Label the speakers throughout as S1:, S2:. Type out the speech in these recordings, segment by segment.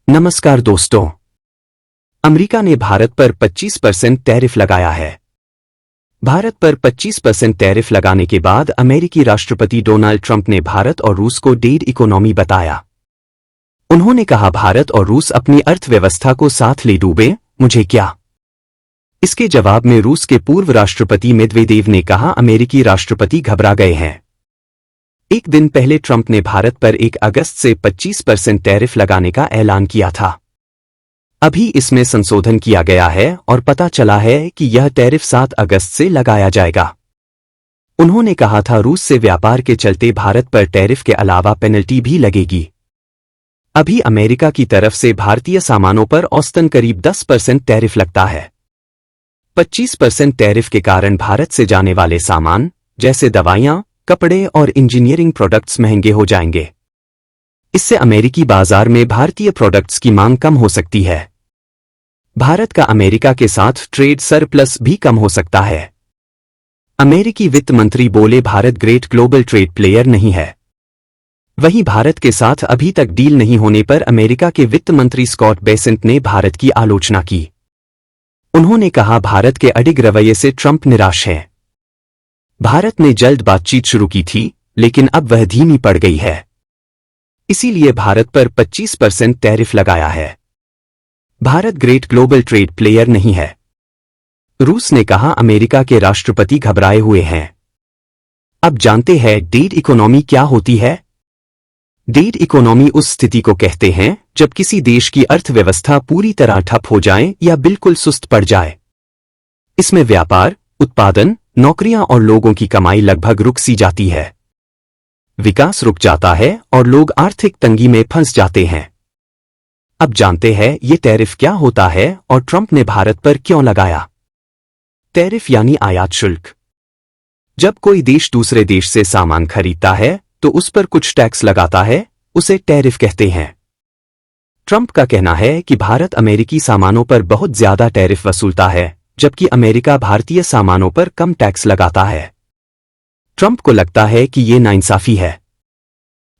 S1: नमस्कार दोस्तों। अमेरिका ने भारत पर 25% टैरिफ लगाया है। भारत पर 25% टैरिफ लगाने के बाद अमेरिकी राष्ट्रपति डोनाल्ड ट्रंप ने भारत और रूस को डेड इकोनॉमी बताया। उन्होंने कहा, भारत और रूस अपनी अर्थव्यवस्था को साथ ले डूबे, मुझे क्या। इसके जवाब में रूस के पूर्व राष्ट्रपति मेदवेदेव ने कहा, अमेरिकी राष्ट्रपति घबरा गए हैं। एक दिन पहले ट्रंप ने भारत पर 1 अगस्त से 25% टैरिफ लगाने का ऐलान किया था। अभी इसमें संशोधन किया गया है और पता चला है कि यह टैरिफ 7 अगस्त से लगाया जाएगा। उन्होंने कहा था, रूस से व्यापार के चलते भारत पर टैरिफ के अलावा पेनल्टी भी लगेगी। अभी अमेरिका की तरफ से भारतीय सामानों पर औसतन करीब 10% टैरिफ लगता है। 25% टैरिफ के कारण भारत से जाने वाले सामान जैसे दवाइयां, कपड़े और इंजीनियरिंग प्रोडक्ट्स महंगे हो जाएंगे। इससे अमेरिकी बाजार में भारतीय प्रोडक्ट्स की मांग कम हो सकती है। भारत का अमेरिका के साथ ट्रेड सरप्लस भी कम हो सकता है। अमेरिकी वित्त मंत्री बोले, Bharat great global trade player नहीं है। वहीं भारत के साथ अभी तक डील नहीं होने पर अमेरिका के वित्त मंत्री स्कॉट बेसेंट ने भारत की आलोचना की। उन्होंने कहा, भारत के अडिग रवैये से ट्रंप निराश है। भारत ने जल्द बातचीत शुरू की थी, लेकिन अब वह धीमी पड़ गई है। इसीलिए भारत पर 25% टैरिफ लगाया है। Bharat great global trade player नहीं है। रूस ने कहा, अमेरिका के राष्ट्रपति घबराए हुए हैं। अब जानते हैं डेड इकोनॉमी क्या होती है। डेड इकोनॉमी उस स्थिति को कहते हैं जब किसी देश की अर्थव्यवस्था पूरी तरह ठप हो जाए या बिल्कुल सुस्त पड़ जाए। इसमें व्यापार, उत्पादन, नौकरियां और लोगों की कमाई लगभग रुक सी जाती है। विकास रुक जाता है और लोग आर्थिक तंगी में फंस जाते हैं। अब जानते हैं ये टैरिफ क्या होता है और ट्रंप ने भारत पर क्यों लगाया। टैरिफ यानी आयात शुल्क। जब कोई देश दूसरे देश से सामान खरीदता है तो उस पर कुछ टैक्स लगाता है, उसे टैरिफ कहते हैं। ट्रंप का कहना है कि भारत अमेरिकी सामानों पर बहुत ज्यादा टैरिफ वसूलता है, जबकि अमेरिका भारतीय सामानों पर कम टैक्स लगाता है। ट्रंप को लगता है कि ये नाइंसाफी है।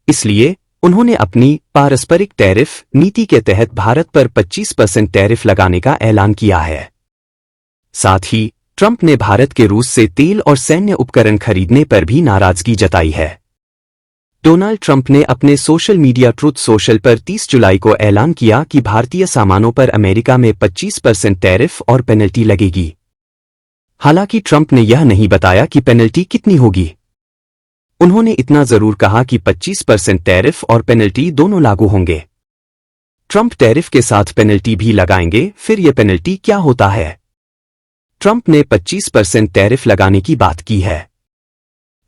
S1: इसलिए उन्होंने अपनी पारस्परिक टैरिफ नीति के तहत भारत पर 25% टैरिफ लगाने का ऐलान किया है। साथ ही ट्रंप ने भारत के रूस से तेल और सैन्य उपकरण खरीदने पर भी नाराजगी जताई है। डोनाल्ड ट्रंप ने अपने सोशल मीडिया ट्रुथ सोशल पर 30 जुलाई को ऐलान किया कि भारतीय सामानों पर अमेरिका में 25% टैरिफ और पेनल्टी लगेगी। हालांकि ट्रंप ने यह नहीं बताया कि पेनल्टी कितनी होगी। उन्होंने इतना जरूर कहा कि 25% टैरिफ और पेनल्टी दोनों लागू होंगे। ट्रंप टैरिफ के साथ पेनल्टी भी लगाएंगे। फिर यह पेनल्टी क्या होता है। ट्रंप ने 25% टैरिफ लगाने की बात की है।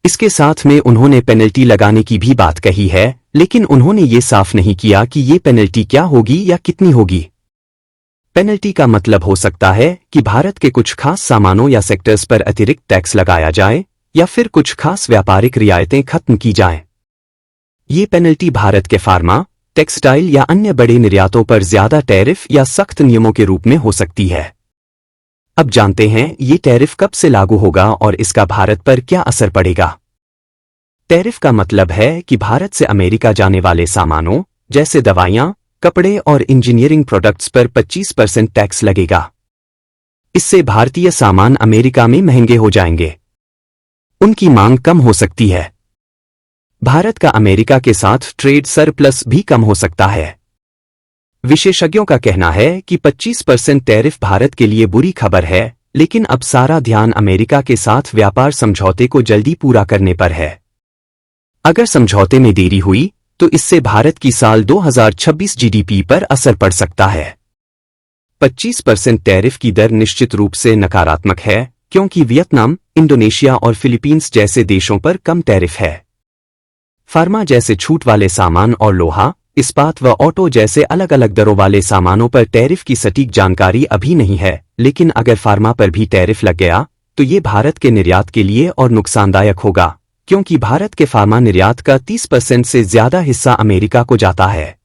S1: इसके साथ में उन्होंने पेनल्टी लगाने की भी बात कही है, लेकिन उन्होंने ये साफ नहीं किया कि ये पेनल्टी क्या होगी या कितनी होगी। पेनल्टी का मतलब हो सकता है कि भारत के कुछ खास सामानों या सेक्टर्स पर अतिरिक्त टैक्स लगाया जाए या फिर कुछ खास व्यापारिक रियायतें खत्म की जाएं। ये पेनल्टी भारत के फार्मा, टेक्सटाइल या अन्य बड़े निर्यातों पर ज्यादा टैरिफ या सख्त नियमों के रूप में हो सकती है। अब जानते हैं ये टैरिफ कब से लागू होगा और इसका भारत पर क्या असर पड़ेगा। टैरिफ का मतलब है कि भारत से अमेरिका जाने वाले सामानों जैसे दवाइयां, कपड़े और इंजीनियरिंग प्रोडक्ट्स पर 25% टैक्स लगेगा। इससे भारतीय सामान अमेरिका में महंगे हो जाएंगे। उनकी मांग कम हो सकती है। भारत का अमेरिका के साथ ट्रेड सरप्लस भी कम हो सकता है। विशेषज्ञों का कहना है कि 25% टैरिफ भारत के लिए बुरी खबर है, लेकिन अब सारा ध्यान अमेरिका के साथ व्यापार समझौते को जल्दी पूरा करने पर है। अगर समझौते में देरी हुई तो इससे भारत की साल 2026 जीडीपी पर असर पड़ सकता है। 25% टैरिफ की दर निश्चित रूप से नकारात्मक है, क्योंकि वियतनाम, इंडोनेशिया और फिलीपींस जैसे देशों पर कम टैरिफ है। फार्मा जैसे छूट वाले सामान और लोहा, इस्पात व ऑटो जैसे अलग अलग दरों वाले सामानों पर टैरिफ की सटीक जानकारी अभी नहीं है, लेकिन अगर फार्मा पर भी टैरिफ लग गया तो ये भारत के निर्यात के लिए और नुकसानदायक होगा, क्योंकि भारत के फार्मा निर्यात का 30% से ज्यादा हिस्सा अमेरिका को जाता है।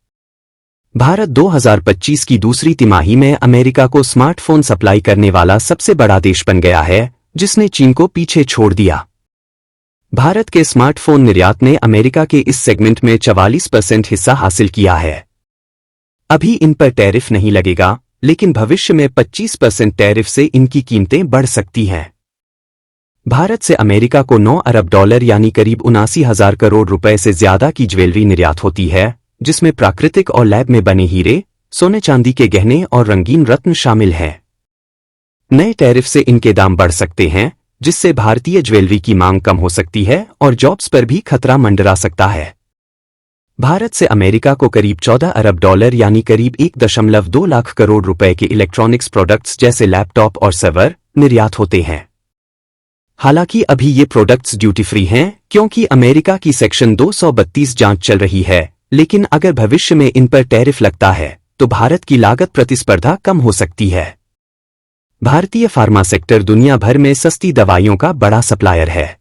S1: भारत 2025 की दूसरी तिमाही में अमेरिका को स्मार्टफोन सप्लाई करने वाला सबसे बड़ा देश बन गया है, जिसने चीन को पीछे छोड़ दिया। भारत के स्मार्टफोन निर्यात ने अमेरिका के इस सेगमेंट में 44% हिस्सा हासिल किया है। अभी इन पर टैरिफ नहीं लगेगा, लेकिन भविष्य में 25% टैरिफ से इनकी कीमतें बढ़ सकती हैं। भारत से अमेरिका को 9 अरब डॉलर यानी करीब 79,000 करोड़ रुपए से ज्यादा की ज्वेलरी निर्यात होती है, जिसमें प्राकृतिक और लैब में बने हीरे, सोने चांदी के गहने और रंगीन रत्न शामिल हैं। नए टैरिफ से इनके दाम बढ़ सकते हैं, जिससे भारतीय ज्वेलरी की मांग कम हो सकती है और जॉब्स पर भी खतरा मंडरा सकता है। भारत से अमेरिका को करीब 14 अरब डॉलर यानी करीब 1.2 लाख करोड़ रुपए के इलेक्ट्रॉनिक्स प्रोडक्ट्स जैसे लैपटॉप और सर्वर निर्यात होते हैं। हालांकि अभी ये प्रोडक्ट्स ड्यूटी फ्री हैं, क्योंकि अमेरिका की सेक्शन 232 जांच चल रही है, लेकिन अगर भविष्य में इन पर टैरिफ लगता है तो भारत की लागत प्रतिस्पर्धा कम हो सकती है। भारतीय फार्मा सेक्टर दुनिया भर में सस्ती दवाइयों का बड़ा सप्लायर है।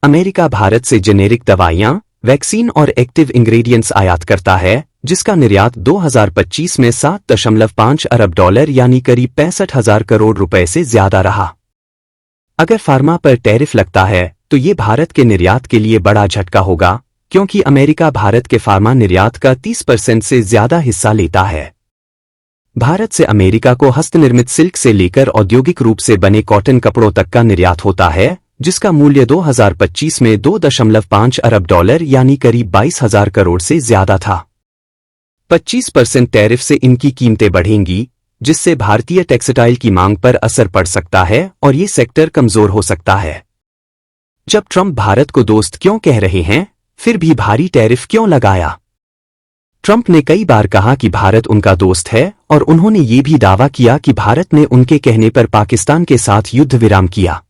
S1: अमेरिका भारत से जेनेरिक दवाइयां, वैक्सीन और एक्टिव इंग्रेडिएंट्स आयात करता है, जिसका निर्यात 2025 में 7.5 अरब डॉलर यानी करीब 65,000 करोड़ रुपए से ज्यादा रहा। अगर फार्मा पर टैरिफ लगता है तो ये भारत के निर्यात के लिए बड़ा झटका होगा, क्योंकि अमेरिका भारत के फार्मा निर्यात का 30% से ज्यादा हिस्सा लेता है। भारत से अमेरिका को हस्तनिर्मित सिल्क से लेकर औद्योगिक रूप से बने कॉटन कपड़ों तक का निर्यात होता है, जिसका मूल्य 2025 में 2.5 अरब डॉलर यानी करीब 22,000 करोड़ से ज्यादा था। 25% टैरिफ से इनकी कीमतें बढ़ेंगी, जिससे भारतीय टेक्सटाइल की मांग पर असर पड़ सकता है और ये सेक्टर कमजोर हो सकता है। जब ट्रंप भारत को दोस्त क्यों कह रहे हैं, फिर भी भारी टैरिफ क्यों लगाया? ट्रंप ने कई बार कहा कि भारत उनका दोस्त है और उन्होंने ये भी दावा किया कि भारत ने उनके कहने पर पाकिस्तान के साथ युद्ध विराम किया।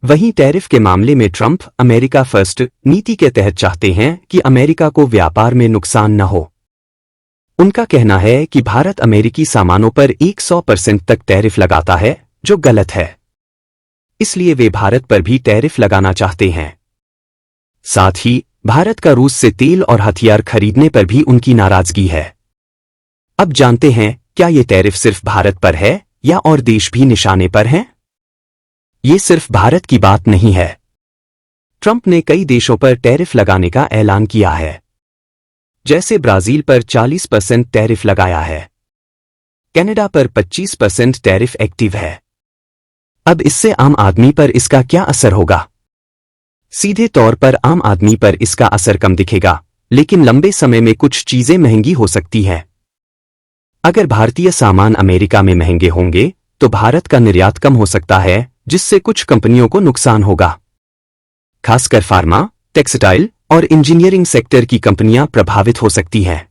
S1: वहीं टैरिफ के मामले में ट्रंप अमेरिका फर्स्ट नीति के तहत चाहते हैं कि अमेरिका को व्यापार में नुकसान न हो। उनका कहना है कि भारत अमेरिकी सामानों पर 100% तक टैरिफ लगाता है, जो गलत है। इसलिए वे भारत पर भी टैरिफ लगाना चाहते हैं। साथ ही भारत का रूस से तेल और हथियार खरीदने पर भी उनकी नाराजगी है। अब जानते हैं, क्या ये टैरिफ सिर्फ भारत पर है या और देश भी निशाने पर हैं? ये सिर्फ भारत की बात नहीं है। ट्रंप ने कई देशों पर टैरिफ लगाने का ऐलान किया है। जैसे ब्राजील पर 40% टैरिफ लगाया है। कनाडा पर 25% टैरिफ एक्टिव है। अब इससे आम आदमी पर इसका क्या असर होगा? सीधे तौर पर आम आदमी पर इसका असर कम दिखेगा, लेकिन लंबे समय में कुछ चीजें महंगी हो सकती हैं। अगर भारतीय सामान अमेरिका में महंगे होंगे तो भारत का निर्यात कम हो सकता है, जिससे कुछ कंपनियों को नुकसान होगा। खासकर फार्मा, टेक्सटाइल और इंजीनियरिंग सेक्टर की कंपनियां प्रभावित हो सकती हैं।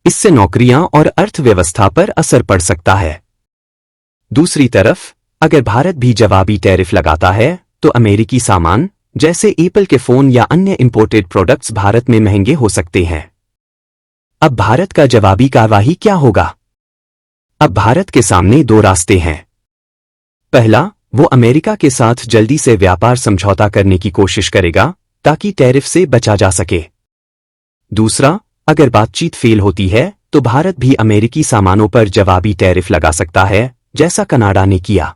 S1: इससे नौकरियां और अर्थव्यवस्था पर असर पड़ सकता है। दूसरी तरफ, अगर भारत भी जवाबी टैरिफ लगाता है तो अमेरिकी सामान जैसे एप्पल के फोन या अन्य इंपोर्टेड प्रोडक्ट्स भारत में महंगे हो सकते हैं। अब भारत का जवाबी कार्रवाई क्या होगा? अब भारत के सामने दो रास्ते हैं। पहला, वो अमेरिका के साथ जल्दी से व्यापार समझौता करने की कोशिश करेगा ताकि टैरिफ से बचा जा सके। दूसरा, अगर बातचीत फेल होती है तो भारत भी अमेरिकी सामानों पर जवाबी टैरिफ लगा सकता है, जैसा कनाडा ने किया।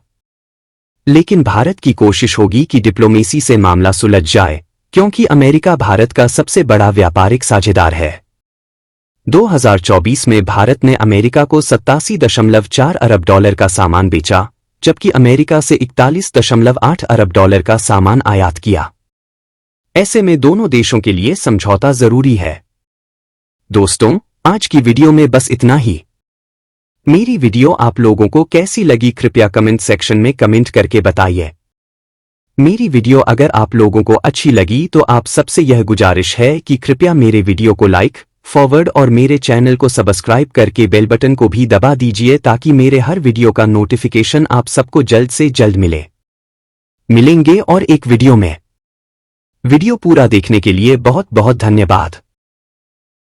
S1: लेकिन भारत की कोशिश होगी कि डिप्लोमेसी से मामला सुलझ जाए, क्योंकि अमेरिका भारत का सबसे बड़ा व्यापारिक साझेदार है। 2024 में भारत ने अमेरिका को 87.4 अरब डॉलर का सामान बेचा, जबकि अमेरिका से 41.8 अरब डॉलर का सामान आयात किया। ऐसे में दोनों देशों के लिए समझौता जरूरी है। दोस्तों, आज की वीडियो में बस इतना ही। मेरी वीडियो आप लोगों को कैसी लगी कृपया कमेंट सेक्शन में कमेंट करके बताइए। मेरी वीडियो अगर आप लोगों को अच्छी लगी तो आप सबसे यह गुजारिश है कि कृपया मेरे वीडियो को लाइक, फॉरवर्ड और मेरे चैनल को सब्सक्राइब करके बेल बटन को भी दबा दीजिए ताकि मेरे हर वीडियो का नोटिफिकेशन आप सबको जल्द से जल्द मिले। मिलेंगे और एक वीडियो में। वीडियो पूरा देखने के लिए बहुत बहुत धन्यवाद।